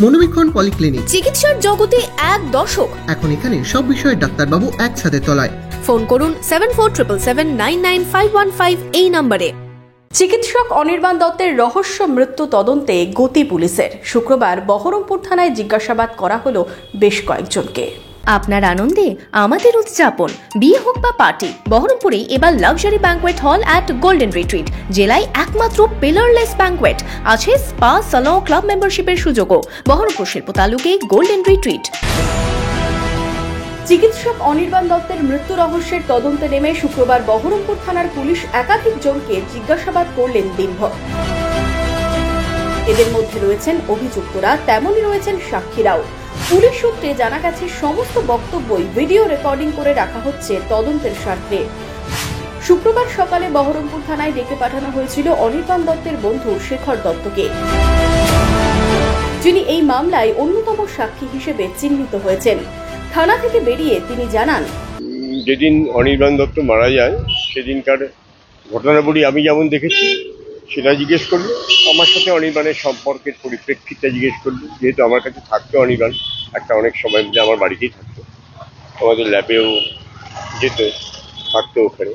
মনোবীক্ষণ polyclinic, চিকিৎসার জগতে এক দশক। এখন এখানে সব বিষয়ে ডাক্তারবাবু একসাথে তলায়। ফোন করুন 7477999515 এই নম্বরে। চিকিৎসক অনির্বাণ দত্তের রহস্য মৃত্যু তদন্তে গতি পুলিশের। শুক্রবার বহরমপুর থানায় জিজ্ঞাসাবাদ করা হলো বেশ কয়েকজনকে। আপনার আনন্দে আমাদের উদযাপন, বিয়ে হোক বা পার্টি, বহরমপুরে এবার luxury banquet hall at golden retreat. জেলায় একমাত্র পিলারলেস ব্যাংকোয়েট, আছে স্পা, সালন, ক্লাব মেম্বারশিপের সুযোগও। বহরমপুর শিল্প তালুকে গোল্ডেন রিট্রিট। চিকিৎসক অনির্বাণ দত্তের মৃত্যু রহস্যের তদন্তে নেমে শুক্রবার বহরমপুর থানার পুলিশ একাধিক জনকে জিজ্ঞাসাবাদ করলেন দিনভর। এদের মধ্যে রয়েছেন অভিযুক্তরা, তেমনই রয়েছেন সাক্ষীরাও। পুলিশ সূত্রে জানা গেছে সমস্ত বক্তব্যই ভিডিও রেকর্ডিং করে রাখা হচ্ছে তদন্তের স্বার্থে। শুক্রবার সকালে বহরমপুর থানায় ডেকে পাঠানো হয়েছিল অনির্বাণ দত্তের বন্ধু শেখর দত্তকে, যিনি এই মামলায় অন্যতম সাক্ষী হিসেবে চিহ্নিত হয়েছেন। থানা থেকে বেরিয়ে তিনি জানান, যেদিন অনির্বাণ দত্ত মারা যায় সেদিনকার ঘটনাবলী আমি যেমন দেখেছি সেটা জিজ্ঞেস করলো, আমার সাথে অনির্বাণের সম্পর্কের পরিপ্রেক্ষিতটা জিজ্ঞেস করলো। যেহেতু আমার কাছে থাকতো অনির্বাণ, একটা অনেক সময় মধ্যে আমার বাড়িতেই থাকতো, আমাদের ল্যাবেও যেত, থাকতো ওখানে,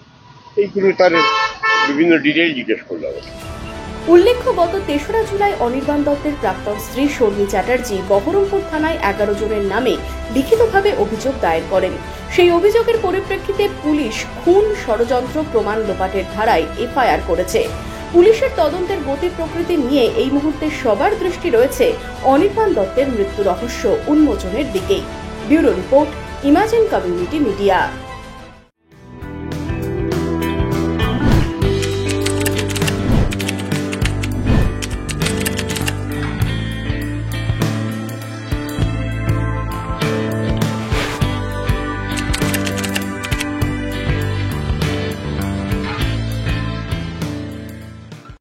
এইগুলো তার বিভিন্ন ডিটেইল জিজ্ঞেস করলো আমাকে। উল্লেখ্য, গত ৩রা জুলাই অনির্বাণ দত্তের প্রাক্তন স্ত্রী শর্মী চ্যাটার্জি বহরমপুর থানায় 11 জনের নামে লিখিতভাবে অভিযোগ দায়ের করেন। সেই অভিযোগের পরিপ্রেক্ষিতে পুলিশ খুন, ষড়যন্ত্র, প্রমাণ লোপাটের ধারায় এফআইআর করেছে। পুলিশের তদন্তের গতি প্রকৃতি নিয়ে এই মুহূর্তে সবার দৃষ্টি রয়েছে অনির্বাণ দত্তের মৃত্যু রহস্য উন্মোচনের দিকেই। Bureau report, imagine community media.